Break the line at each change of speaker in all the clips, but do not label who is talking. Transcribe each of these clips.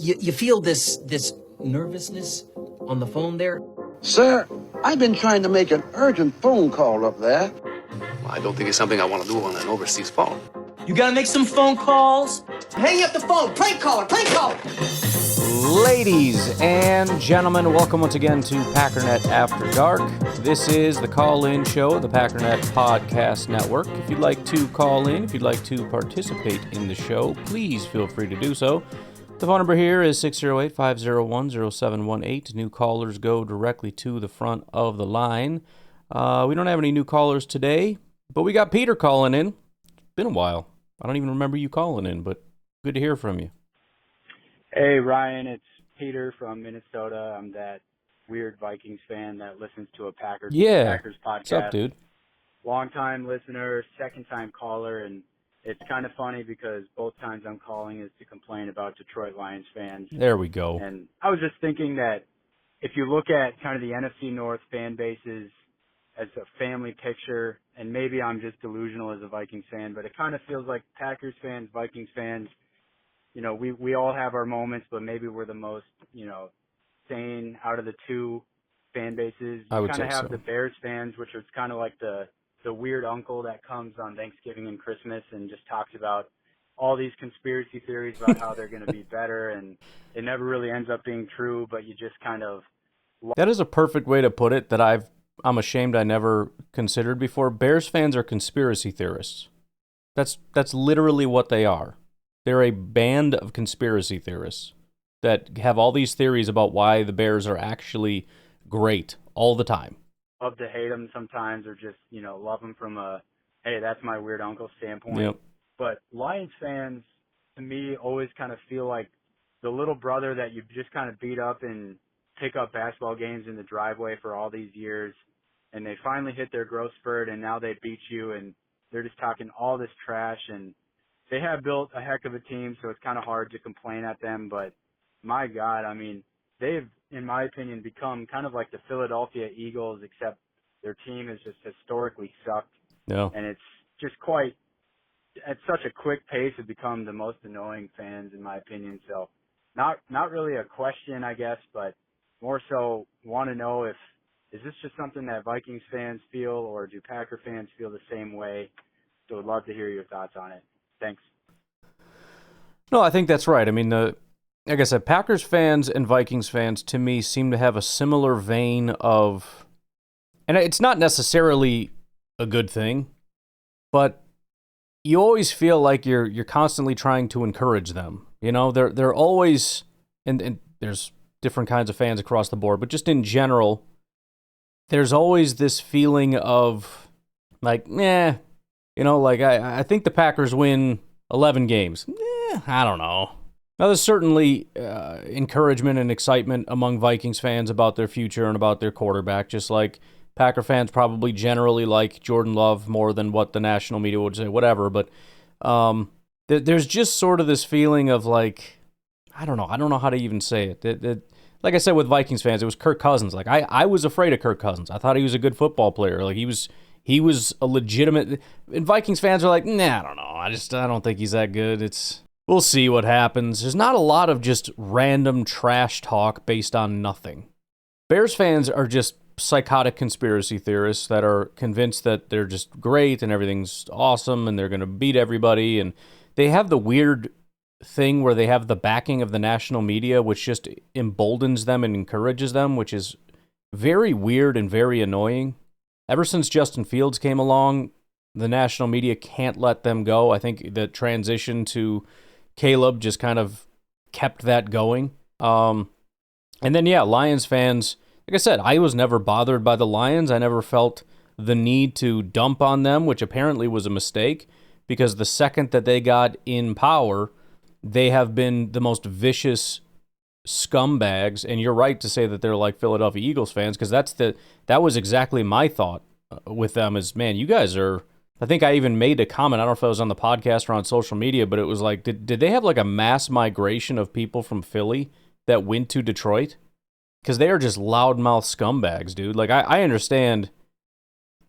You feel this nervousness on the phone there?
Sir, I've been trying to make an urgent phone call up there.
Well, I don't think it's something I want to do on an overseas phone.
You gotta make some phone calls. Hang up the phone. Prank caller. Prank caller.
Ladies and gentlemen, welcome once again to Packernet After Dark. This is the call-in show of the Packernet Podcast Network. If you'd like to call in, if you'd like to participate in the show, please feel free to do so. The phone number here is 608-501-0718. New callers go directly to the front of the line. We don't have any new callers today, but we got Peter calling in. It's been a while. I don't even remember you calling in, but good to hear from you.
Hey, Ryan, it's Peter from Minnesota. I'm that weird Vikings fan that listens to a Packers podcast.
What's up, dude?
Long-time listener, second-time caller, and it's kind of funny because both times I'm calling is to complain about Detroit Lions fans.
There we go.
And I was just thinking that if you look at kind of the NFC North fan bases as a family picture, and maybe I'm just delusional as a Vikings fan, but it kind of feels like Packers fans, Vikings fans, you know, we all have our moments, but maybe we're the most, you know, sane out of the two fan bases.
I would
kind of
say
have
so.
the Bears fans, which is kind of like the weird uncle that comes on Thanksgiving and Christmas and just talks about all these conspiracy theories about how they're going to be better, and it never really ends up being true, but you just kind of...
That is a perfect way to put it that I'm ashamed I never considered before. Bears fans are conspiracy theorists. That's literally what they are. They're a band of conspiracy theorists that have all these theories about why the Bears are actually great all the time.
Love to hate them sometimes, or just, you know, love them from a, hey, that's my weird uncle standpoint.
Yep.
But Lions fans, to me, always kind of feel like the little brother that you just kind of beat up and pick up basketball games in the driveway for all these years, and they finally hit their growth spurt, and now they beat you, and they're just talking all this trash, and they have built a heck of a team, so it's kind of hard to complain at them. But my God, I mean, they've, in my opinion, become kind of like the Philadelphia Eagles, except their team has just historically sucked.
No.
And it's just quite, at such a quick pace, have become the most annoying fans, in my opinion. So not really a question, I guess, but more so want to know is this just something that Vikings fans feel, or do Packer fans feel the same way? So I'd love to hear your thoughts on it. Thanks.
No, I think that's right. I mean, like I said, Packers fans and Vikings fans, to me, seem to have a similar vein of, and it's not necessarily a good thing, but you always feel like you're constantly trying to encourage them. You know, they're always, and there's different kinds of fans across the board, but just in general, there's always this feeling of like, you know, like I think the Packers win 11 games. I don't know. Now, there's certainly encouragement and excitement among Vikings fans about their future and about their quarterback, just like Packer fans probably generally like Jordan Love more than what the national media would say, whatever. But there's just sort of this feeling of like, I don't know how to even say it. Like I said with Vikings fans, it was Kirk Cousins. Like I was afraid of Kirk Cousins. I thought he was a good football player. Like he was a legitimate, and Vikings fans are like, I don't know. I don't think he's that good. We'll see what happens. There's not a lot of just random trash talk based on nothing. Bears fans are just psychotic conspiracy theorists that are convinced that they're just great and everything's awesome and they're going to beat everybody. And they have the weird thing where they have the backing of the national media, which just emboldens them and encourages them, which is very weird and very annoying. Ever since Justin Fields came along, the national media can't let them go. I think the transition to Caleb just kind of kept that going. And then, Lions fans, like I said, I was never bothered by the Lions. I never felt the need to dump on them, which apparently was a mistake, because the second that they got in power, they have been the most vicious scumbags, and you're right to say that they're like Philadelphia Eagles fans, because that was exactly my thought with them is, man, you guys are, I think I even made a comment, I don't know if it was on the podcast or on social media, but it was like, did they have like a mass migration of people from Philly that went to Detroit? Because they are just loudmouth scumbags, dude. Like, I understand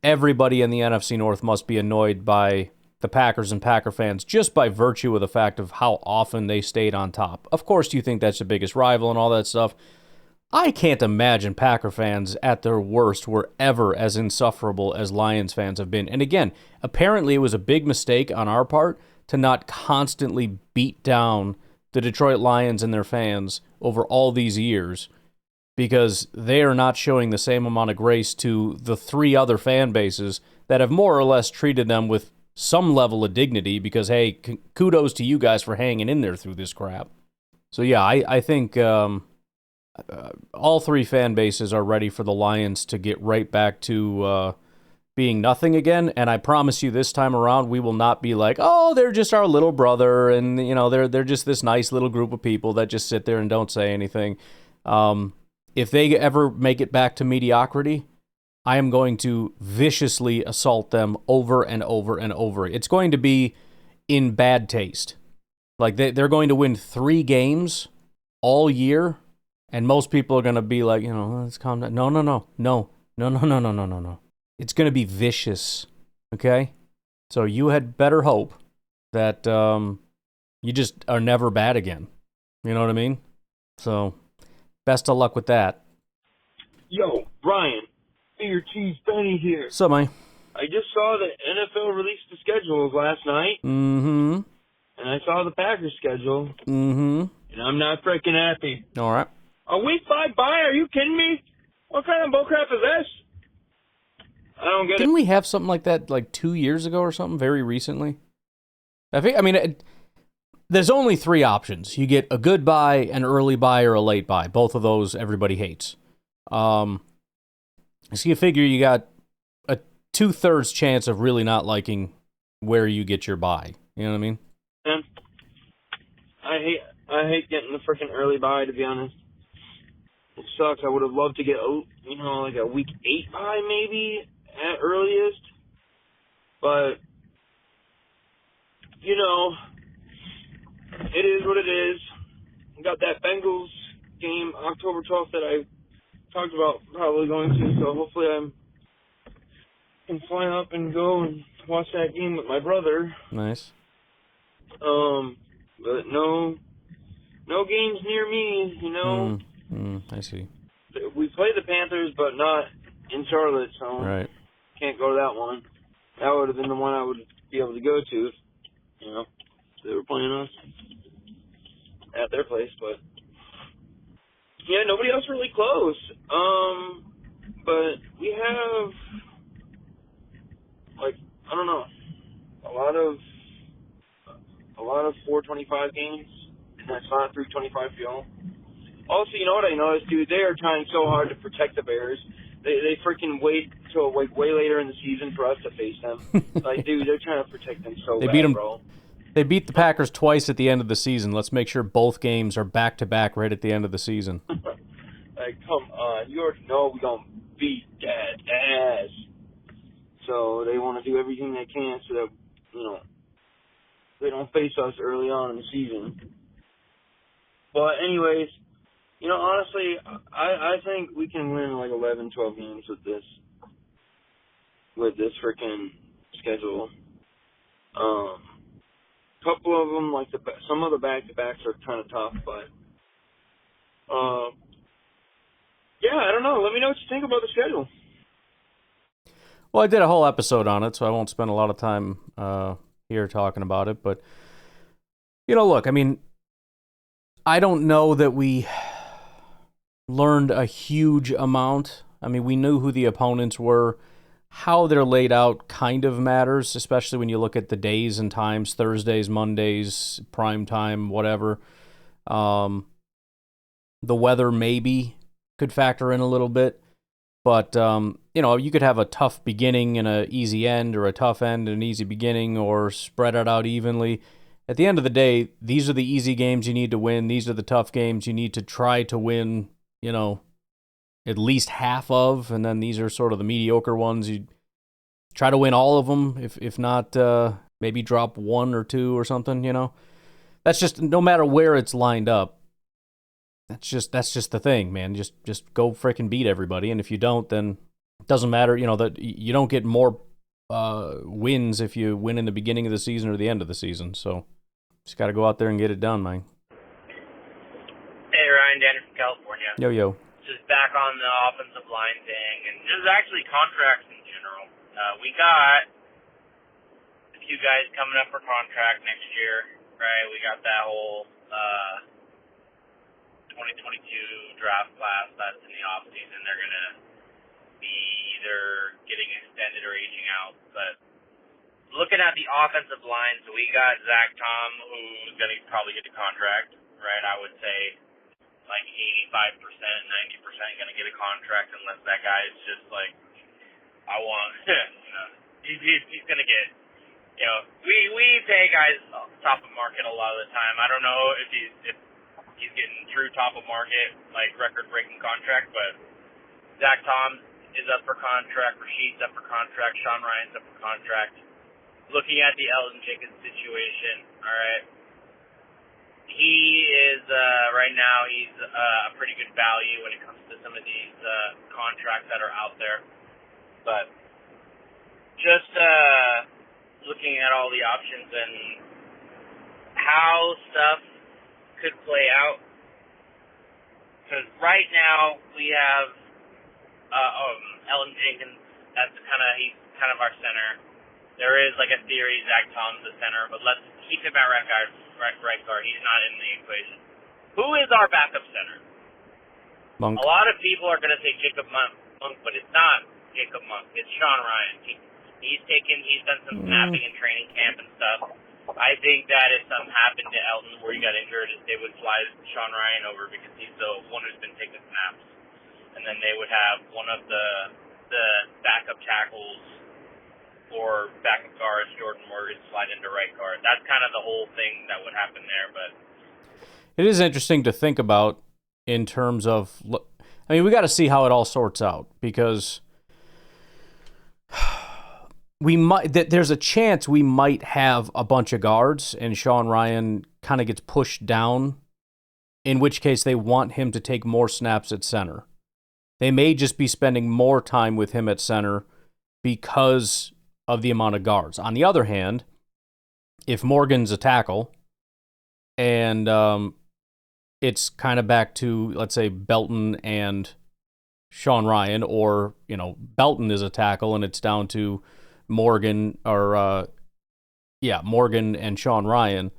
everybody in the NFC North must be annoyed by the Packers and Packer fans just by virtue of the fact of how often they stayed on top. Of course, you think that's the biggest rival and all that stuff. I can't imagine Packer fans at their worst were ever as insufferable as Lions fans have been. And again, apparently it was a big mistake on our part to not constantly beat down the Detroit Lions and their fans over all these years, because they are not showing the same amount of grace to the three other fan bases that have more or less treated them with some level of dignity because, hey, kudos to you guys for hanging in there through this crap. So, yeah, I think all three fan bases are ready for the Lions to get right back to being nothing again, and I promise you this time around we will not be like, oh, they're just our little brother, and they're just this nice little group of people that just sit there and don't say anything. If they ever make it back to mediocrity, I am going to viciously assault them over and over and over. It's going to be in bad taste. Like, they're going to win 3 games all year, and most people are going to be like, let's calm down. No. It's going to be vicious, okay? So you had better hope that you just are never bad again. You know what I mean? So best of luck with that.
Yo, Ryan, Beer Cheese Benny here.
So, man.
I just saw the NFL released the schedules last night.
Mm-hmm.
And I saw the Packers schedule.
Mm-hmm.
And I'm not freaking happy.
All right.
A week 5 bye? Are you kidding me? What kind of bullcrap is this? I don't get
Didn't we have something like that like 2 years ago or something very recently? There's only 3 options. You get a good bye, an early bye, or a late bye. Both of those everybody hates. So you figure you got a 2/3 chance of really not liking where you get your bye. You know what I mean?
Man, I hate getting the freaking early bye, to be honest. It sucks. I would have loved to get, like a week 8 bye maybe at earliest. But, it is what it is. Got that Bengals game October 12th that I talked about probably going to, so hopefully I can fly up and go and watch that game with my brother.
Nice.
But no games near me,
I see.
We play the Panthers, but not in Charlotte, so
Right.
Can't go to that one. That would have been the one I would be able to go to if, they were playing us at their place, but yeah, nobody else really close. But we have, I don't know, a lot of 425 games, and that's not 325 for y'all. Also, you know what I noticed, dude? They are trying so hard to protect the Bears. They freaking wait till way later in the season for us to face them. Dude, they're trying to protect them so bad, bro.
They beat the Packers twice at the end of the season. Let's make sure both games are back-to-back right at the end of the season.
Come on. You already know we don't beat that ass. So they want to do everything they can so that, they don't face us early on in the season. But anyways, honestly, I think we can win 11, 12 games with this freaking schedule. Couple of them, some of the back-to-backs are kind of tough, but yeah, I don't know. Let me know what you think about the schedule.
Well, I did a whole episode on it, so I won't spend a lot of time here talking about it. But, look, I don't know that we learned a huge amount. We knew who the opponents were. How they're laid out kind of matters, especially when you look at the days and times, Thursdays, Mondays, prime time, whatever. The weather maybe could factor in a little bit. But, you could have a tough beginning and an easy end, or a tough end and an easy beginning, or spread it out evenly. At the end of the day, these are the easy games you need to win. These are the tough games you need to try to win, at least half of. And then these are sort of the mediocre ones. You try to win all of them. If not, maybe drop 1 or 2 or something, That's just, no matter where it's lined up, that's just the thing, man. Just go frickin' beat everybody. And if you don't, then it doesn't matter, that you don't get more wins if you win in the beginning of the season or the end of the season. So just got to go out there and get it done, man.
Hey, Ryan, Danny from California.
Yo.
Just back on the offensive line thing, and just actually contracts in general. We got a few guys coming up for contract next year, right? We got that whole 2022 draft class that's in the off season. They're gonna be either getting extended or aging out. But looking at the offensive line, so we got Zach Tom, who's gonna probably get a contract, right? I would say like 85%, 90% going to get a contract unless that guy is just like, I want, he's going to get, we pay guys top of market a lot of the time. I don't know if he's getting true top of market, like record-breaking contract, but Zach Tom is up for contract, Rasheed's up for contract, Sean Ryan's up for contract. Looking at the Elton Jenkins situation, all right, he is, right now, he's a pretty good value when it comes to some of these contracts that are out there. But just looking at all the options and how stuff could play out. Because right now, we have Elton Jenkins, he's kind of our center. There is like a theory Zach Tom's the center, but let's keep him at right guard. He's not in the equation. Who is our backup center?
Monk.
A lot of people are going to say Jacob Monk, but it's not Jacob Monk. It's Sean Ryan. He's done some snapping in training camp and stuff. I think that if something happened to Elton where he got injured, they would fly Sean Ryan over because he's the one who's been taking snaps. And then they would have one of the backup tackles or backup guards, Jordan Morgan, slide into right guard. That's kind of the whole thing that would happen there. But
it is interesting to think about in terms of, I mean, we got to see how it all sorts out because there's a chance we might have a bunch of guards and Sean Ryan kind of gets pushed down, in which case they want him to take more snaps at center. They may just be spending more time with him at center because of the amount of guards. On the other hand, if Morgan's a tackle and it's kind of back to, let's say, Belton and Sean Ryan, or, Belton is a tackle and it's down to Morgan Morgan and Sean Ryan,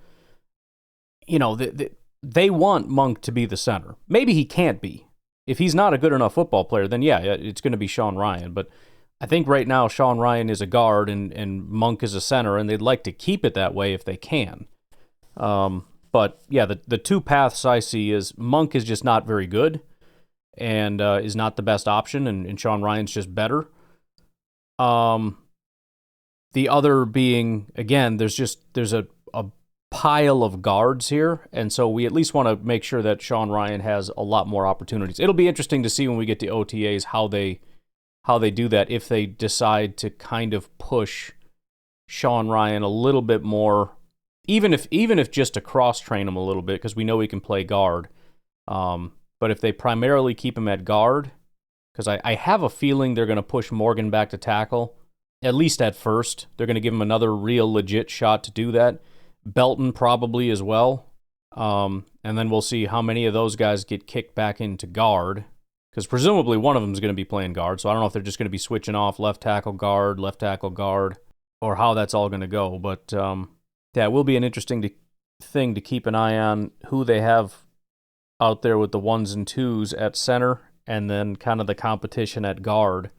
they want Monk to be the center. Maybe he can't be. If he's not a good enough football player, then it's going to be Sean Ryan. But I think right now Sean Ryan is a guard and Monk is a center, and they'd like to keep it that way if they can. But the two paths I see is Monk is just not very good and is not the best option, and Sean Ryan's just better. The other being, again, there's a pile of guards here, and so we at least want to make sure that Sean Ryan has a lot more opportunities. It'll be interesting to see when we get to OTAs how they do that, if they decide to kind of push Sean Ryan a little bit more, even if just to cross-train him a little bit, because we know he can play guard. But if they primarily keep him at guard, because I have a feeling they're going to push Morgan back to tackle, at least at first. They're going to give him another real legit shot to do that. Belton probably as well. And then we'll see how many of those guys get kicked back into guard, because presumably one of them is going to be playing guard. So I don't know if they're just going to be switching off left tackle guard, or how that's all going to go. But it will be an interesting thing to keep an eye on, who they have out there with the ones and twos at center, and then kind of the competition at guard.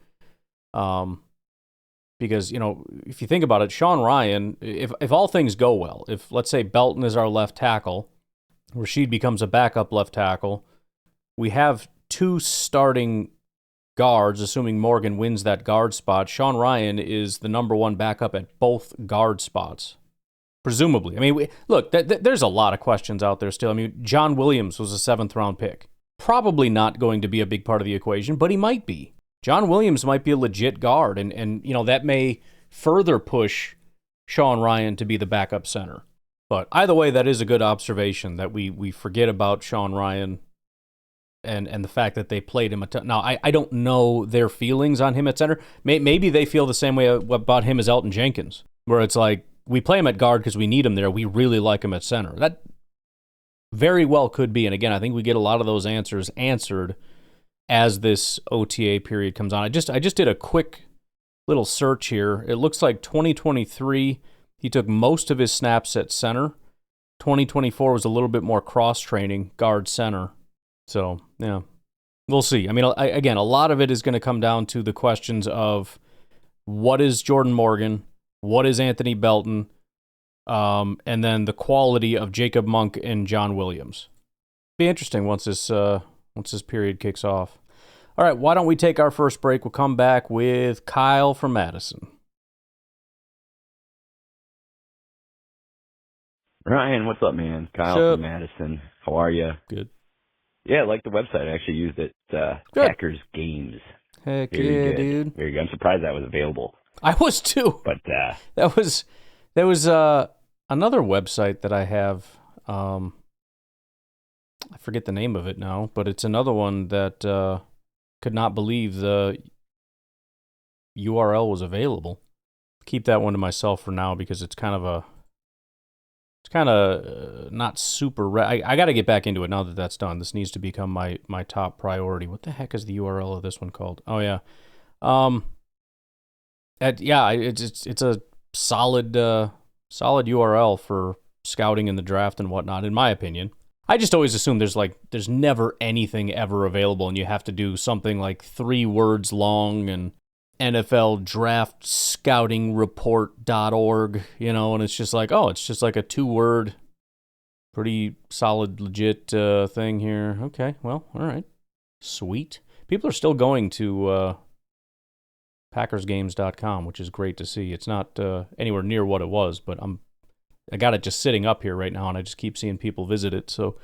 Because, if you think about it, Sean Ryan, if all things go well, if, let's say, Belton is our left tackle, Rasheed becomes a backup left tackle, we have two starting guards, assuming Morgan wins that guard spot. Sean Ryan is the number one backup at both guard spots, presumably. I mean, look, there's a lot of questions out there still. I mean, John Williams was a 7th-round pick. Probably not going to be a big part of the equation, but he might be. John Williams might be a legit guard, and that may further push Sean Ryan to be the backup center. But either way, that is a good observation, that we forget about Sean Ryan and the fact that they played him a ton. Now, I don't know their feelings on him at center. Maybe they feel the same way about him as Elton Jenkins, where it's like, we play him at guard because we need him there. We really like him at center. That very well could be. And again, I think we get a lot of those answers answered as this OTA period comes on. I just did a quick little search here. It looks like 2023, he took most of his snaps at center. 2024 was a little bit more cross-training, guard center. So, yeah, we'll see. I mean, again, a lot of it is going to come down to the questions of what is Jordan Morgan, what is Anthony Belton, and then the quality of Jacob Monk and John Williams. Be interesting once this period kicks off. All right, why don't we take our first break? We'll come back with Kyle from Madison.
Ryan, what's up, man? Kyle from Madison. How are you?
Good.
Yeah, I like the website. I actually used it. Packers Games.
Heck
Very
yeah,
good.
dude.
Very good. I'm surprised that was available.
I was too.
But
that was another website that I have. I forget the name of it now, but it's another one that could not believe the URL was available. Keep that one to myself for now because it's kind of not super. I got to get back into it now that that's done. This needs to become my top priority. What the heck is the URL of this one called? Oh yeah, it's a solid URL for scouting in the draft and whatnot. In my opinion, I just always assume there's never anything ever available, and you have to do something like 3 words long and NFL draft scouting report.org, and it's just like, oh, it's just like a 2-word, pretty solid, legit thing here. Okay, well, all right. Sweet. People are still going to packersgames.com, which is great to see. It's not anywhere near what it was, but I got it just sitting up here right now, and I just keep seeing people visit it. So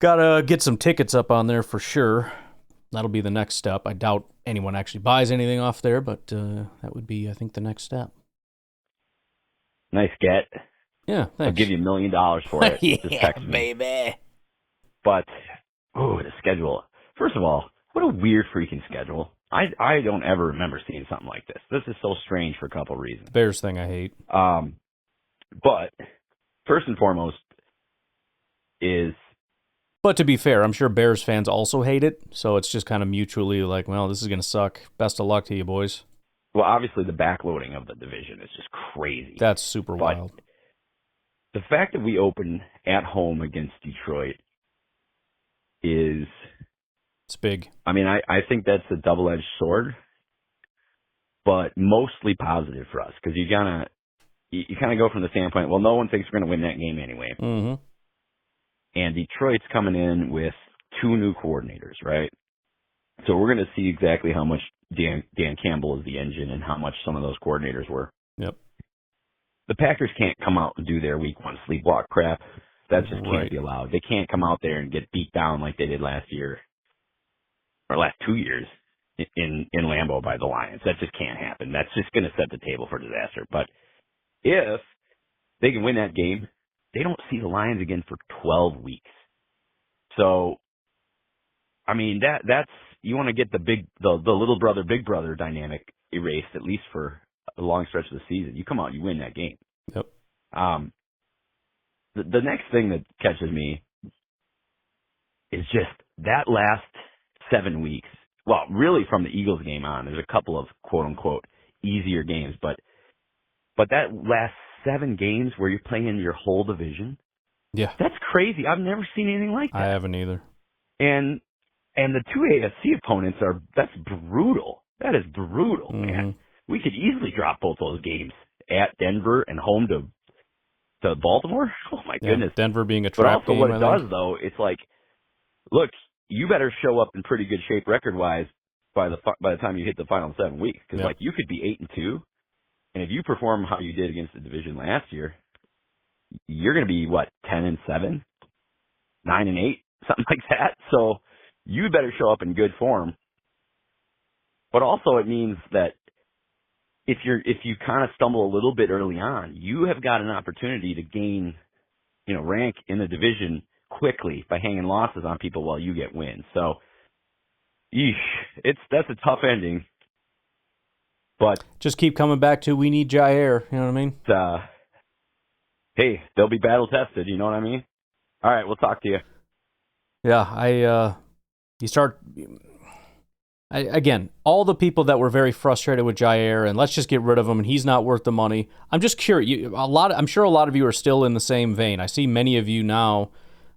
gotta get some tickets up on there for sure. That'll be the next step. I doubt anyone actually buys anything off there, but that would be, I think, the next step.
nice get.
Yeah, thanks.
I'll give you $1 million for it.
Yeah,
Just text me.
baby.
But, the schedule. First of all, what a weird freaking schedule. I don't ever remember seeing something like this. This is so strange for a couple of reasons.
Bears thing I hate.
But, first and foremost is...
But to be fair, I'm sure Bears fans also hate it, so it's just kind of mutually like, well, this is going to suck. Best of luck to you, boys.
Well, obviously, the backloading of the division is just crazy.
That's super wild.
The fact that we open at home against Detroit is...
It's big.
I mean, I think that's a double-edged sword, but mostly positive for us, because you kind of go from the standpoint, well, no one thinks we're going to win that game anyway.
Mm-hmm.
And Detroit's coming in with 2 new coordinators, right? So we're going to see exactly how much Dan Campbell is the engine and how much some of those coordinators were.
Yep.
The Packers can't come out and do their week 1 sleepwalk crap. That just can't be allowed. They can't come out there and get beat down like they did last year, or last 2 years in Lambeau by the Lions. That just can't happen. That's just going to set the table for disaster. But if they can win that game, they don't see the Lions again for 12 weeks. So, I mean, that's, you want to get the little brother, big brother dynamic erased, at least for a long stretch of the season. You come out, you win that game.
Yep.
The next thing that catches me is just that last 7 weeks. Well, really from the Eagles game on, there's a couple of quote unquote easier games, but that last 7 games where you're playing your whole division,
yeah,
that's crazy. I've never seen anything like that.
I haven't either.
And the 2 AFC opponents that's brutal. That is brutal, man. We could easily drop both those games at Denver and home to Baltimore. Oh my goodness.
Denver being a trap
but also
game,
what it does though, it's like, look, you better show up in pretty good shape record-wise by the time you hit the final 7 weeks, because like you could be 8-2. And if you perform how you did against the division last year, you're going to be, 10-7, 9-8, something like that. So you better show up in good form. But also it means that if you kind of stumble a little bit early on, you have got an opportunity to gain, rank in the division quickly by hanging losses on people while you get wins. So, that's a tough ending. But
just keep coming back to we need Jair. You know what I mean?
Hey, they'll be battle tested. You know what I mean? All right, we'll talk to you.
Yeah, again, all the people that were very frustrated with Jair and let's just get rid of him and he's not worth the money. I'm just curious. I'm sure a lot of you are still in the same vein. I see many of you now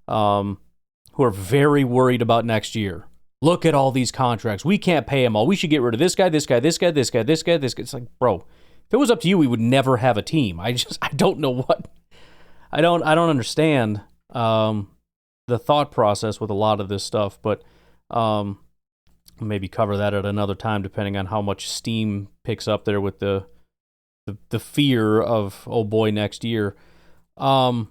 who are very worried about next year. Look at all these contracts. We can't pay them all. We should get rid of this guy, this guy, this guy, this guy, this guy, this guy. It's like, bro, if it was up to you, we would never have a team. I don't know what. I don't understand the thought process with a lot of this stuff, but maybe cover that at another time, depending on how much steam picks up there with the fear of, oh boy, next year. But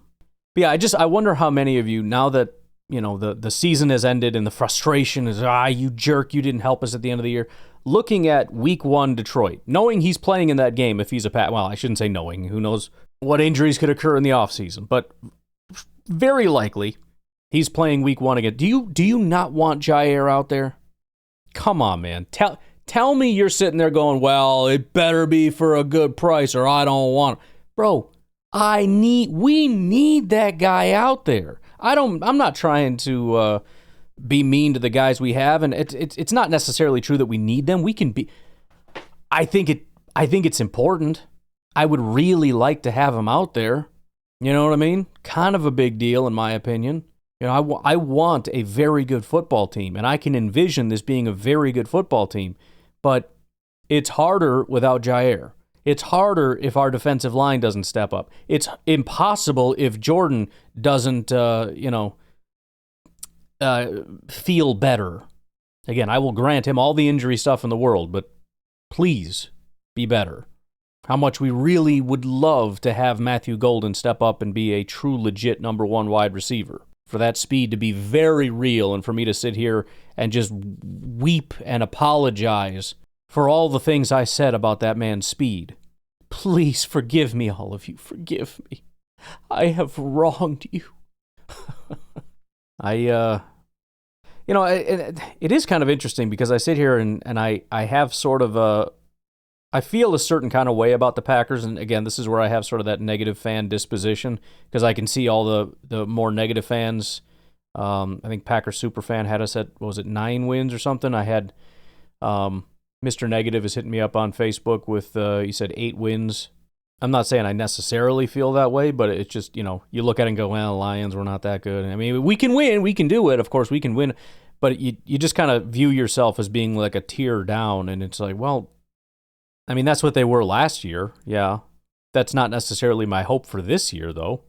yeah, I wonder how many of you, now that the season has ended and the frustration is, you jerk, you didn't help us at the end of the year, looking at week 1 Detroit, knowing he's playing in that game if he's well, I shouldn't say knowing, who knows what injuries could occur in the offseason, but very likely he's playing week 1 again. Do you not want Jair out there? Come on, man. Tell me you're sitting there going, well, it better be for a good price or I don't want it. Bro, we need that guy out there. I'm not trying to be mean to the guys we have, and it's not necessarily true that we need them. We can be. I think it's important. I would really like to have him out there. You know what I mean? Kind of a big deal in my opinion. I want a very good football team, and I can envision this being a very good football team, but it's harder without Jair. It's harder if our defensive line doesn't step up. It's impossible if Jordan doesn't, feel better. Again, I will grant him all the injury stuff in the world, but please be better. How much we really would love to have Matthew Golden step up and be a true, legit number 1 wide receiver. For that speed to be very real and for me to sit here and just weep and apologize for all the things I said about that man's speed. Please forgive me, all of you. Forgive me. I have wronged you. It is kind of interesting because I sit here and I have sort of I feel a certain kind of way about the Packers, and again, this is where I have sort of that negative fan disposition, because I can see all the more negative fans. I think Packers Superfan had us at, 9 wins or something? I had Mr. Negative is hitting me up on Facebook with, he said 8 wins. I'm not saying I necessarily feel that way, but it's just, you look at it and go, well, Lions, we're not that good. I mean, we can win, we can do it, of course we can win, but you just kind of view yourself as being like a tier down, and it's like, well, I mean, that's what they were last year, yeah. That's not necessarily my hope for this year, though.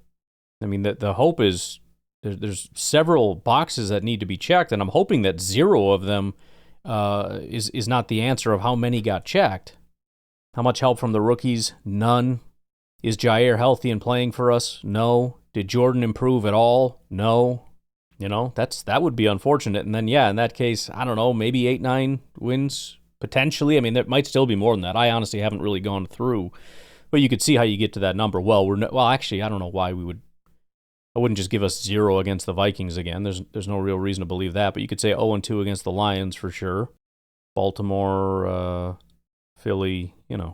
I mean, the hope is there's several boxes that need to be checked, and I'm hoping that 0 of them is not the answer of how many got checked. How much help from the rookies? None. Is Jair healthy and playing for us? No. Did Jordan improve at all? No. That would be unfortunate. And then, yeah, in that case, I don't know, maybe 8, 9 wins. Potentially. I mean, there might still be more than that. I honestly haven't really gone through, but you could see how you get to that number. Well, actually, I don't know why I wouldn't just give us 0 against the Vikings again. There's no real reason to believe that, but you could say 0-2 against the Lions for sure. Baltimore, Philly, I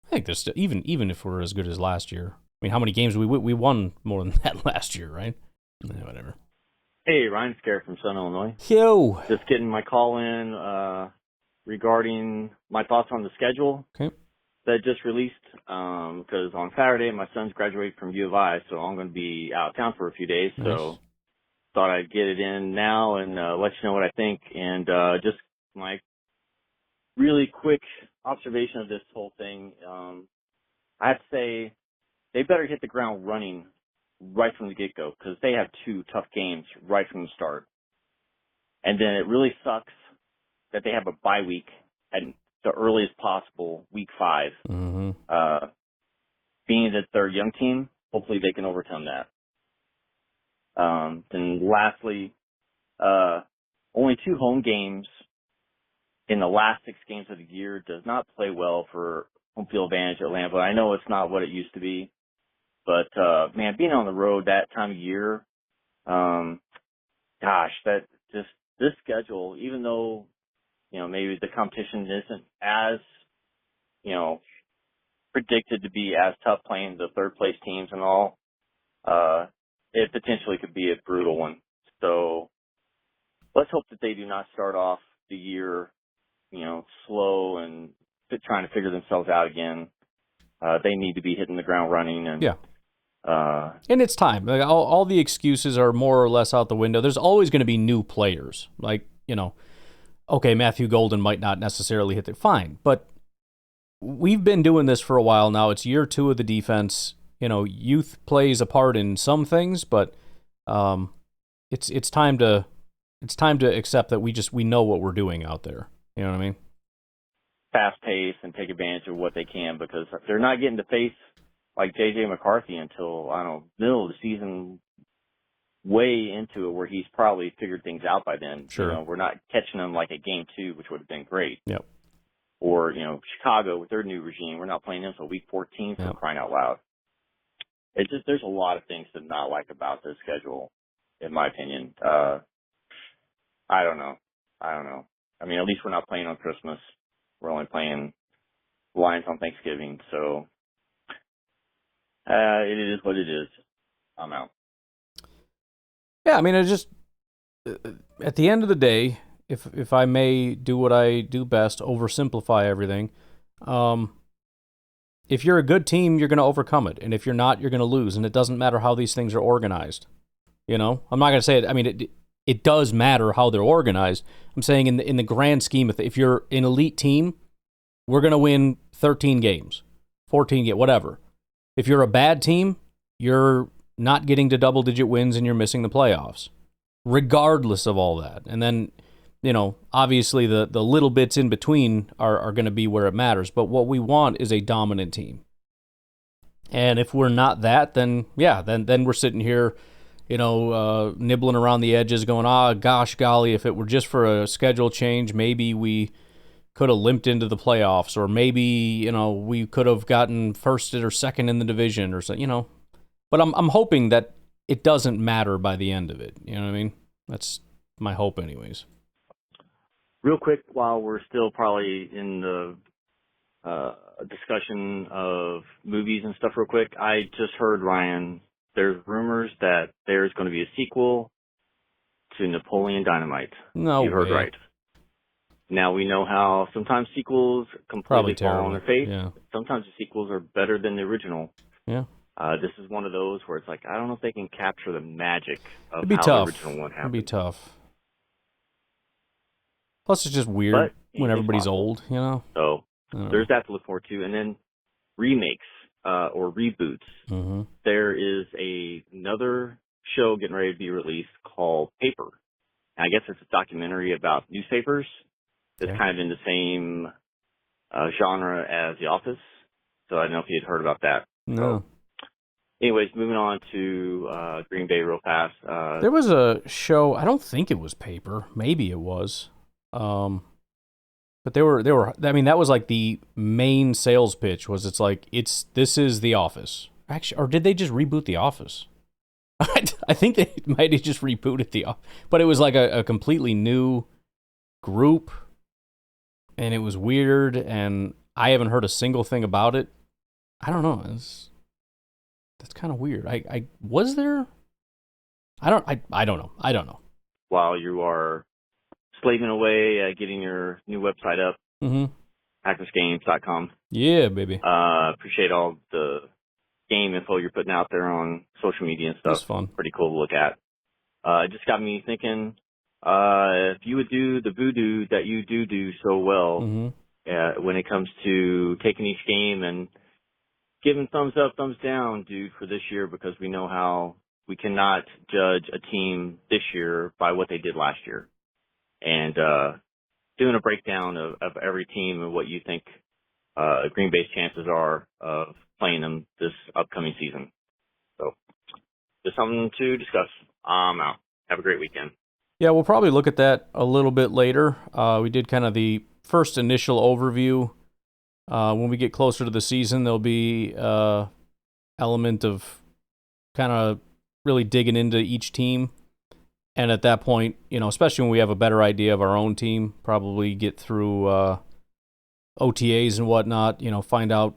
think there's still, even if we're as good as last year. I mean, how many games we won more than that last year, right? Whatever.
Hey, Ryan Scare from Southern Illinois.
Yo.
Just getting my call in regarding my thoughts on the schedule that just released, because on Saturday my son's graduating from U of I, so I'm going to be out of town for a few days. Nice. So thought I'd get it in now and let you know what I think, and just my really quick observation of this whole thing. I have to say they better hit the ground running right from the get-go, because they have 2 tough games right from the start. And then it really sucks that they have a bye week at the earliest possible, week 5. Mm-hmm. Being that they're a young team, hopefully they can overcome that. Then lastly, only 2 home games in the last 6 games of the year does not play well for home field advantage at Lambeau. I know it's not what it used to be, but man, being on the road that time of year Gosh, this schedule, even though, maybe the competition isn't as, predicted to be as tough playing the third place teams and all, it potentially could be a brutal one. So let's hope that they do not start off the year, slow and trying to figure themselves out again. They need to be hitting the ground running. And
and it's time. Like, all the excuses are more or less out the window. There's always going to be new players. Like, okay, Matthew Golden might not necessarily hit fine, but we've been doing this for a while now. It's year 2 of the defense. Youth plays a part in some things, but it's time to accept that we know what we're doing out there. You know what I mean?
Fast pace and take advantage of what they can, because they're not getting to face like J.J. McCarthy until, I don't know, middle of the season, way into it, where he's probably figured things out by then.
Sure.
We're not catching them like at game 2, which would have been great.
Yep.
Or, Chicago with their new regime, we're not playing them until week 14 for crying out loud. It's just, there's a lot of things to not like about this schedule, in my opinion. I don't know. I mean, at least we're not playing on Christmas. We're only playing Lions on Thanksgiving, so it is what it is. I'm out.
Yeah, I mean, at the end of the day, if I may do what I do best, oversimplify everything, if you're a good team, you're going to overcome it. And if you're not, you're going to lose. And it doesn't matter how these things are organized. I'm not going to say it. I mean, it does matter how they're organized. I'm saying in the grand scheme, if you're an elite team, we're going to win 13 games, 14 games, whatever. If you're a bad team, you're not getting to double-digit wins and you're missing the playoffs, regardless of all that. And then, obviously the little bits in between are going to be where it matters. But what we want is a dominant team. And if we're not that, then we're sitting here, nibbling around the edges going, gosh golly, if it were just for a schedule change, maybe we could have limped into the playoffs, or maybe, we could have gotten first or second in the division or so, But I'm hoping that it doesn't matter by the end of it. You know what I mean? That's my hope anyways.
Real quick, while we're still probably in the discussion of movies and stuff real quick, I just heard, Ryan, there's rumors that there's going to be a sequel to Napoleon Dynamite.
No
You heard
way.
right. Now, we know how sometimes sequels completely fall on their face.
Yeah.
Sometimes the sequels are better than the original.
Yeah.
This is one of those where it's like, I don't know if they can capture the magic of
It'd be
how
tough.
the original one happened.
It'd be tough. Plus, it's just weird when everybody's old,
So there's that to look forward to. And then remakes or reboots.
Mm-hmm.
There is another show getting ready to be released called Paper. And I guess it's a documentary about newspapers. It's kind of in the same genre as The Office. So I don't know if you had heard about that.
No.
So, anyways, moving on to Green Bay real fast.
There was a show, I don't think it was Paper. Maybe it was. But they were, I mean, that was like the main sales pitch was this is The Office. Actually, or did they just reboot The Office? I think they might have just rebooted The Office. But it was like a completely new group. And it was weird, and I haven't heard a single thing about it. I don't know. That's kind of weird. Was there? I don't know.
While you are slaving away, getting your new website up, hackersgames.com.
Yeah, baby.
Appreciate all the game info you're putting out there on social media and stuff.
It's fun.
Pretty cool to look at. It just got me thinking, if you would do the voodoo that you do so well, when it comes to taking each game and giving thumbs up, thumbs down, dude, for this year, because we know how we cannot judge a team this year by what they did last year. And doing a breakdown of every team and what you think Green Bay's chances are of playing them this upcoming season. So, just something to discuss. I'm out. Have a great weekend.
Yeah, we'll probably look at that a little bit later. We did kind of the first initial overview. When we get closer to the season, there'll be element of kind of really digging into each team. And at that point, especially when we have a better idea of our own team, probably get through OTAs and whatnot, find out,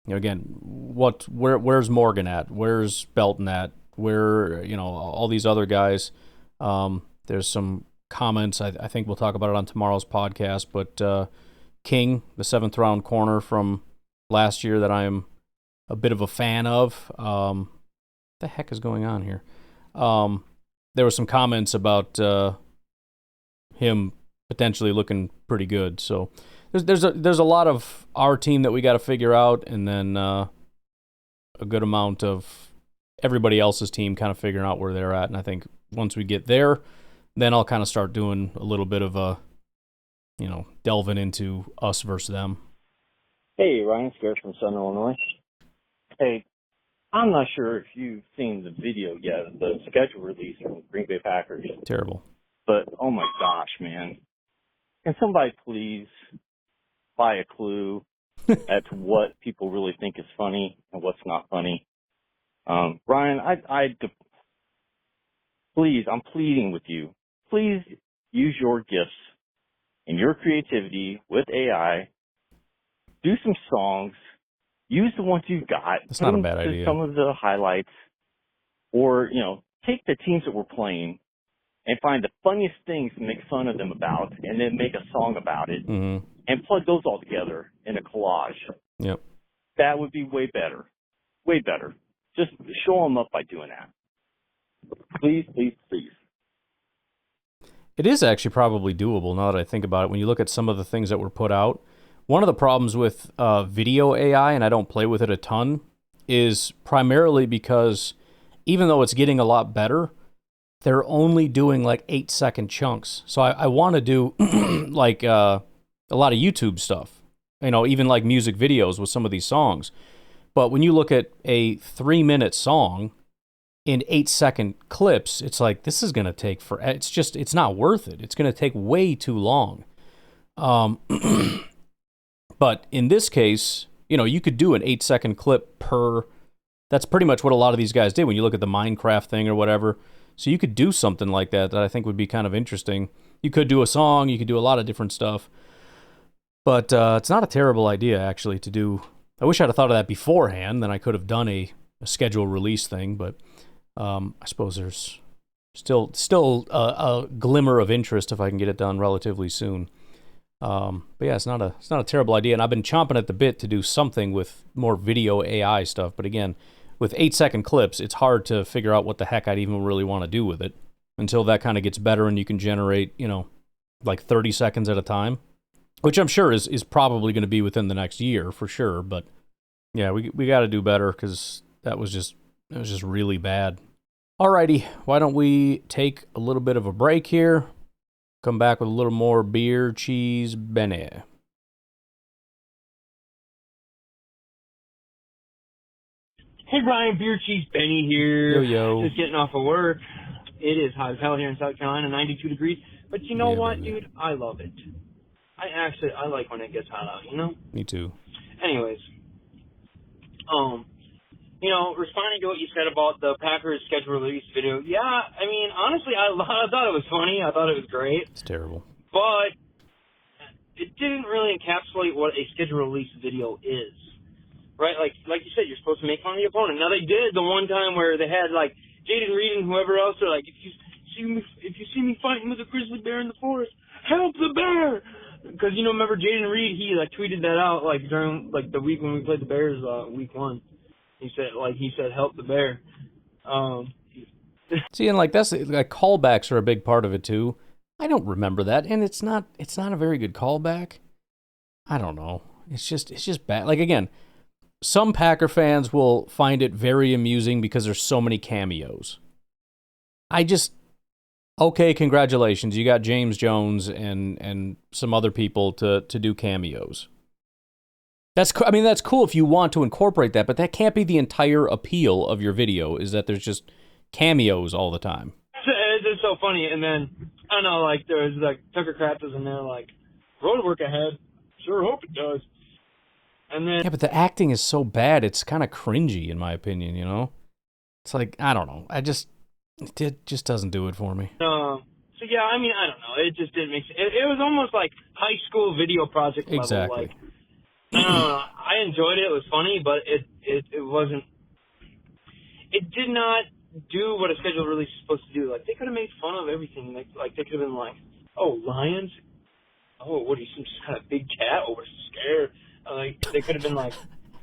again, where's Morgan at? Where's Belton at? Where, all these other guys. There's some comments. I think we'll talk about it on tomorrow's podcast, but King, the 7th round corner from last year that I am a bit of a fan of. What the heck is going on here? There were some comments about him potentially looking pretty good. So there's a lot of our team that we got to figure out, and then a good amount of everybody else's team kind of figuring out where they're at. And I think once we get there, then I'll kind of start doing a little bit of a, delving into us versus them.
Hey, Ryan Scared from Southern Illinois. Hey, I'm not sure if you've seen the video yet of the schedule release from Green Bay Packers.
Terrible.
But, oh my gosh, man. Can somebody please buy a clue as to what people really think is funny and what's not funny? Ryan, please, I'm pleading with you. Please use your gifts and your creativity with AI. Do some songs. Use the ones you've got.
That's not a bad idea.
Some of the highlights. Or, take the teams that we're playing and find the funniest things to make fun of them about and then make a song about it and plug those all together in a collage.
Yep.
That would be way better. Way better. Just show them up by doing that. Please, please, please.
It is actually probably doable now that I think about it. When you look at some of the things that were put out, one of the problems with video AI, and I don't play with it a ton, is primarily because even though it's getting a lot better, they're only doing like 8-second chunks. So I want to do like a lot of YouTube stuff, even like music videos with some of these songs. But when you look at a 3-minute song in 8-second clips, it's like, this is going to take it's not worth it. It's going to take way too long. But in this case, you could do an 8-second clip per, that's pretty much what a lot of these guys did when you look at the Minecraft thing or whatever. So you could do something like that I think would be kind of interesting. You could do a song, you could do a lot of different stuff. But it's not a terrible idea, actually, to do. I wish I'd have thought of that beforehand, then I could have done a schedule release thing, but I suppose there's still a glimmer of interest if I can get it done relatively soon. But yeah, it's not a terrible idea, and I've been chomping at the bit to do something with more video AI stuff. But again, with 8-second clips, it's hard to figure out what the heck I'd even really want to do with it until that kind of gets better and you can generate, like 30 seconds at a time, which I'm sure is probably going to be within the next year for sure. But yeah, we got to do better because it was just really bad. Alrighty, why don't we take a little bit of a break here? Come back with a little more beer, cheese, Benny.
Hey, Ryan, beer, cheese, Benny here.
Yo.
Just getting off of work. It is hot as hell here in South Carolina, 92 degrees. But you know what, dude? I love it. I like when it gets hot out,
Me too.
Anyways, responding to what you said about the Packers schedule release video, yeah, I mean, honestly, I thought it was funny. I thought it was great.
It's terrible.
But it didn't really encapsulate what a schedule release video is. Right? Like you said, you're supposed to make fun of the opponent. Now, they did the one time where they had, like, Jaden Reed and whoever else, they're like, if you see me fighting with a grizzly bear in the forest, help the bear! Because, remember Jaden Reed, he, tweeted that out, during, the week when we played the Bears, week 1. He said, help the bear.
See, and that's callbacks are a big part of it too. I don't remember that, and it's not a very good callback. I don't know. It's just bad. Again, some Packer fans will find it very amusing because there's so many cameos. Okay, congratulations, you got James Jones and some other people to do cameos. That's cool if you want to incorporate that, but that can't be the entire appeal of your video, is that there's just cameos all the time.
It's so funny, and then, I don't know, there's, Tucker Kraft is in there, road work ahead. Sure hope it does. And then...
Yeah, but the acting is so bad, it's kind of cringy, in my opinion, It's like, I don't know. It just doesn't do it for me.
So yeah, I mean, I don't know. It just didn't make sense. It was almost like high school video project level.
Exactly.
Like, I don't know. I enjoyed it. It was funny, but it wasn't. It did not do what a schedule release is supposed to do. Like, they could have made fun of everything. Like they could have been like, oh, lions. Oh, what are you, some kind of big cat? Oh, we're scared. Like, they could have been like,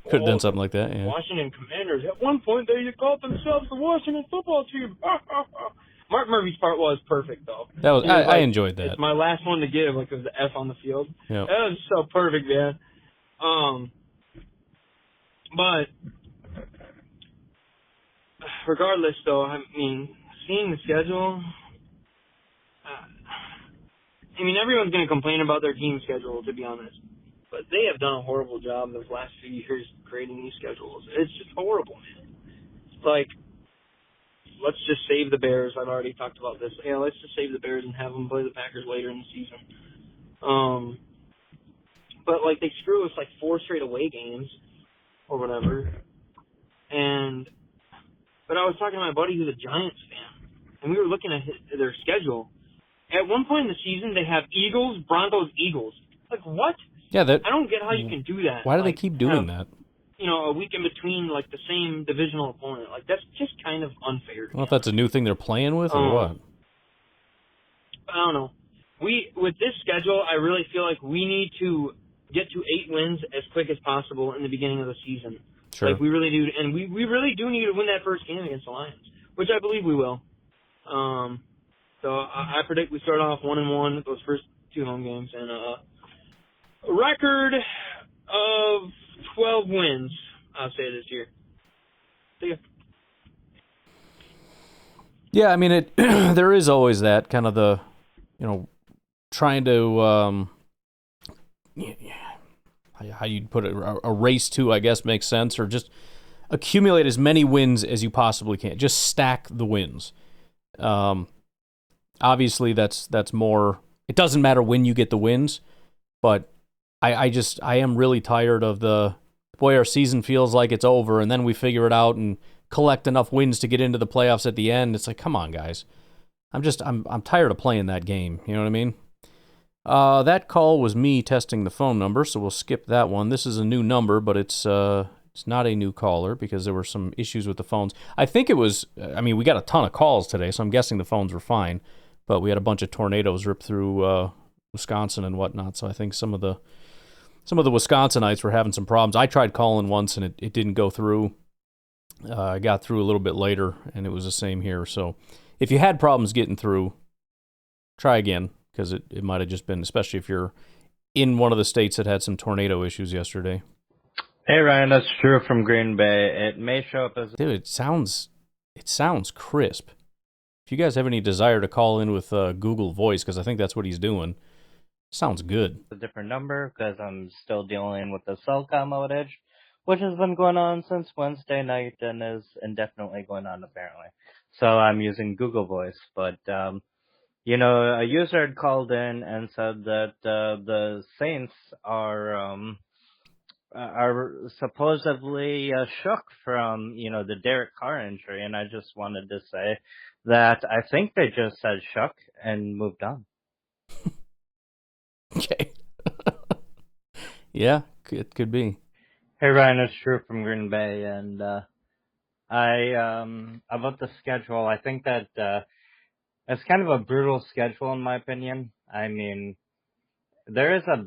could have done something like that, yeah.
Washington Commanders. At one point, they called themselves the Washington football team. Mark Murphy's part was perfect, though.
That was I enjoyed that.
It's my last one to give. Like, it was the F on the field.
Yep.
That was so perfect, man. But regardless, though, I mean, seeing the schedule. I mean, everyone's going to complain about their team schedule, to be honest. But they have done a horrible job those last few years creating these schedules. It's just horrible, man. It's like, let's just save the Bears. I've already talked about this. Yeah, let's just save the Bears and have them play the Packers later in the season. But, like, they screw us, like, 4 straight away games or whatever. But I was talking to my buddy who's a Giants fan, and we were looking at their schedule. At one point in the season, they have Eagles, Broncos, Eagles. Like, what?
Yeah,
I don't get how you can do that.
Why do they keep doing that?
You know, a week in between, like, the same divisional opponent. Like, that's just kind of unfair.
I don't know if that's a new thing they're playing with or what.
I don't know. With this schedule, I really feel like we need to get to 8 wins as quick as possible in the beginning of the season.
Sure.
Like, we really do. And we really do need to win that first game against the Lions, which I believe we will. So I predict we start off 1-1 those first 2 home games and a record of 12 wins, I'll say, this year. See ya.
Yeah, I mean, there is always that kind of the, trying to, how you'd put it, a race to, I guess, makes sense, or just accumulate as many wins as you possibly can. Just stack the wins. Obviously, that's more. It doesn't matter when you get the wins, but I am really tired of our season feels like it's over, and then we figure it out and collect enough wins to get into the playoffs at the end. It's like, come on, guys. I'm tired of playing that game. You know what I mean? That call was me testing the phone number, so we'll skip that one. This is a new number, but it's not a new caller because there were some issues with the phones. I think it was. I mean, we got a ton of calls today, so I'm guessing the phones were fine. But we had a bunch of tornadoes rip through Wisconsin and whatnot, so I think some of the Wisconsinites were having some problems. I tried calling once, and it didn't go through. I got through a little bit later, and it was the same here. So if you had problems getting through, try again, because it might have just been, especially if you're in one of the states that had some tornado issues yesterday.
Hey, Ryan, that's Drew from Green Bay. It may show up as...
Dude, it sounds crisp. If you guys have any desire to call in with Google Voice, because I think that's what he's doing, sounds good.
A different number, because I'm still dealing with the Cellcom outage, which has been going on since Wednesday night and is indefinitely going on, apparently. So I'm using Google Voice, but, a user had called in and said that the Saints are supposedly shook from, the Derek Carr injury, and I just wanted to say that I think they just said shook and moved on.
Okay. Yeah, it could be.
Hey Ryan, it's Drew from Green Bay, and about the schedule, I think that it's kind of a brutal schedule in my opinion. I mean, there is a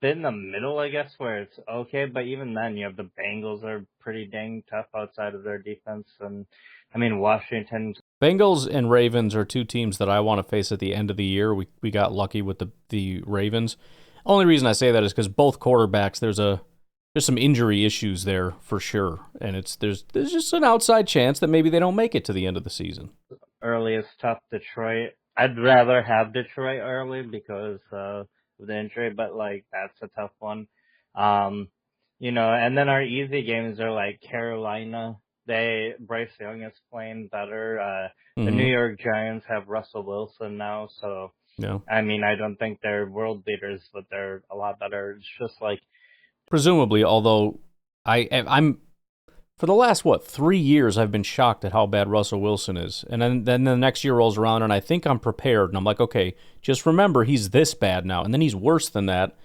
bit in the middle, I guess, where it's okay, but even then, you have the Bengals are pretty dang tough outside of their defense, and I mean, Washington.
Bengals and Ravens are 2 teams that I want to face at the end of the year. We got lucky with the Ravens. Only reason I say that is because both quarterbacks, there's some injury issues there for sure, and there's just an outside chance that maybe they don't make it to the end of the season.
Early is tough. Detroit. I'd rather have Detroit early because of the injury, but that's a tough one. And then our easy games are like Carolina. Bryce Young is playing better. The New York Giants have Russell Wilson now, so
yeah.
I mean, I don't think they're world beaters, but they're a lot better. It's just like
presumably, although I'm For the last, 3 years, I've been shocked at how bad Russell Wilson is. And then the next year rolls around, and I think I'm prepared. And I'm like, okay, just remember he's this bad now. And then he's worse than that.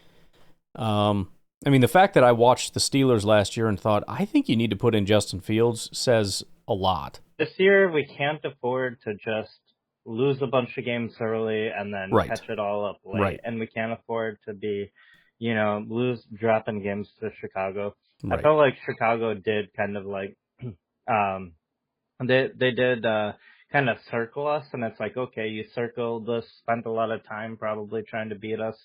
I mean, the fact that I watched the Steelers last year and thought, I think you need to put in Justin Fields says a lot.
This year, we can't afford to just lose a bunch of games early and then catch it all up late.
Right.
And we can't afford to be, dropping games to Chicago.
Right.
I felt like Chicago did kind of like, they did kind of circle us, and it's like, okay, you circled us, spent a lot of time probably trying to beat us,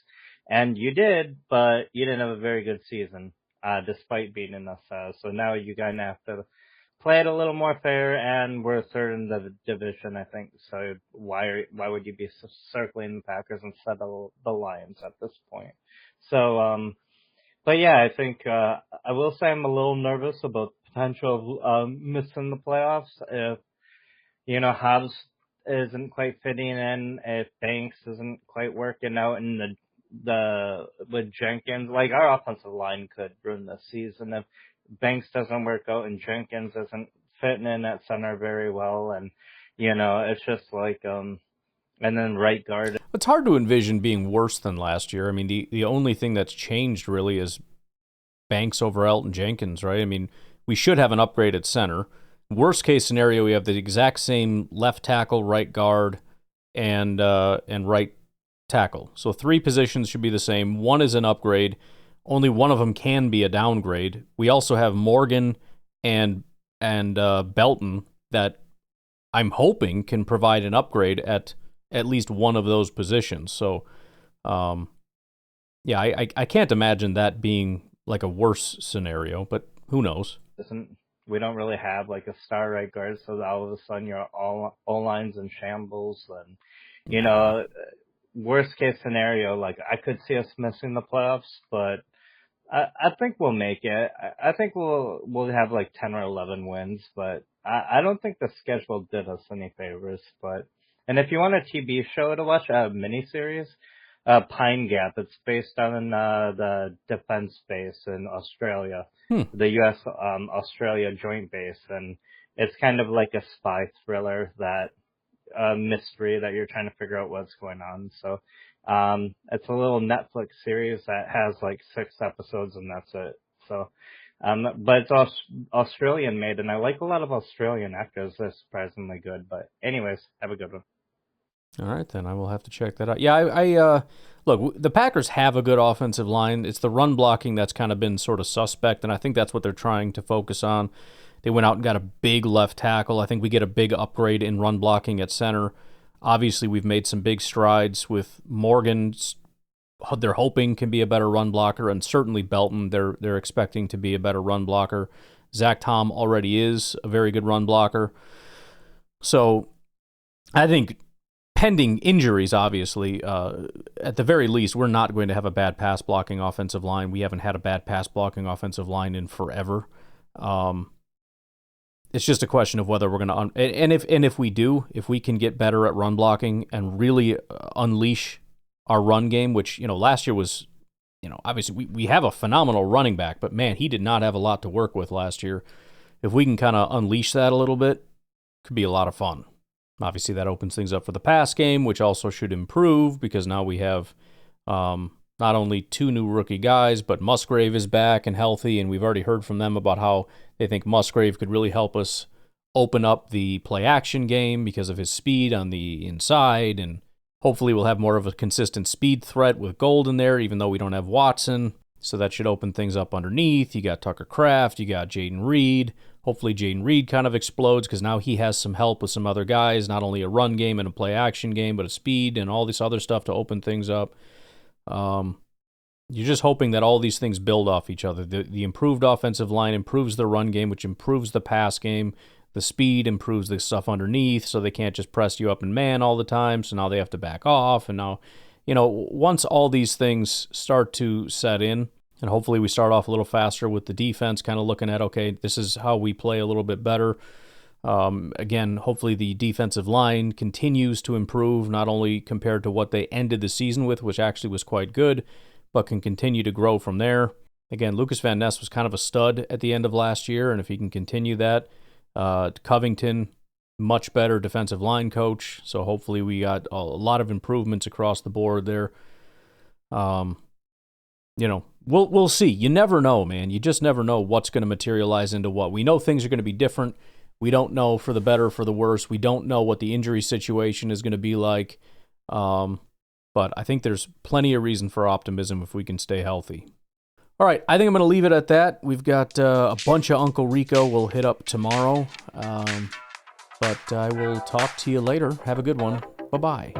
and you did, but you didn't have a very good season, despite beating us. So now you kind of have to play it a little more fair, and we're third in the division, I think. So why would you be circling the Packers instead of the Lions at this point? So, but yeah, I think I will say I'm a little nervous about the potential of missing the playoffs if Hobbs isn't quite fitting in, if Banks isn't quite working out, and with Jenkins, like our offensive line could ruin the season if Banks doesn't work out and Jenkins isn't fitting in at center very well, and it's just like and then right guard.
It's hard to envision being worse than last year. I mean, the only thing that's changed really is Banks over Elton Jenkins, right? I mean, we should have an upgrade at center. Worst case scenario, we have the exact same left tackle, right guard, and right tackle. So 3 positions should be the same. One is an upgrade. Only one of them can be a downgrade. We also have Morgan and Belton that I'm hoping can provide an upgrade at least one of those positions. So, yeah, I can't imagine that being like a worse scenario, but who knows?
We don't really have like a star right guard, so all of a sudden you're all lines in shambles, and worst case scenario, like I could see us missing the playoffs, but I think we'll make it. I think we'll have like 10 or 11 wins, but I don't think the schedule did us any favors. And if you want a TV show to watch, a miniseries, Pine Gap, it's based on the defense base in Australia, the U.S. Australia joint base, and it's kind of like a spy thriller mystery that you're trying to figure out what's going on. So it's a little Netflix series that has like 6 episodes, and that's it. So but it's Australian made, and I like a lot of Australian actors. They're surprisingly good. But anyways, have a good one.
All right, then I will have to check that out. Yeah, I look, the Packers have a good offensive line. It's the run blocking that's kind of been sort of suspect, and I think that's what they're trying to focus on. They went out and got a big left tackle. I think we get a big upgrade in run blocking at center. Obviously, we've made some big strides with Morgan. They're hoping can be a better run blocker, and certainly Belton. They're expecting to be a better run blocker. Zach Tom already is a very good run blocker. So I think, pending injuries, obviously, at the very least, we're not going to have a bad pass blocking offensive line. We haven't had a bad pass blocking offensive line in forever. It's just a question of whether we're going to and if we do, if we can get better at run blocking and really unleash our run game, which last year was, obviously we have a phenomenal running back, but man, he did not have a lot to work with last year. If we can kind of unleash that a little bit, it could be a lot of fun. Obviously, that opens things up for the pass game, which also should improve because now we have not only 2 new rookie guys, but Musgrave is back and healthy, and we've already heard from them about how they think Musgrave could really help us open up the play-action game because of his speed on the inside, and hopefully we'll have more of a consistent speed threat with Golden there, even though we don't have Watson, so that should open things up underneath. You got Tucker Kraft, you got Jaden Reed. Hopefully Jaden Reed kind of explodes because now he has some help with some other guys, not only a run game and a play-action game, but a speed and all this other stuff to open things up. You're just hoping that all these things build off each other. The improved offensive line improves the run game, which improves the pass game. The speed improves the stuff underneath, so they can't just press you up in man all the time, so now they have to back off. And now, once all these things start to set in, and hopefully we start off a little faster with the defense, kind of looking at, okay, this is how we play a little bit better. Again, hopefully the defensive line continues to improve, not only compared to what they ended the season with, which actually was quite good, but can continue to grow from there. again, Lucas Van Ness was kind of a stud at the end of last year, and if he can continue that, Covington, much better defensive line coach, so hopefully we got a lot of improvements across the board there. We'll see. You never know, man. You just never know what's going to materialize into what. We know things are going to be different. We don't know for the better or for the worse. We don't know what the injury situation is going to be like. But I think there's plenty of reason for optimism if we can stay healthy. All right, I think I'm going to leave it at that. We've got a bunch of Uncle Rico we'll hit up tomorrow. But I will talk to you later. Have a good one. Bye-bye.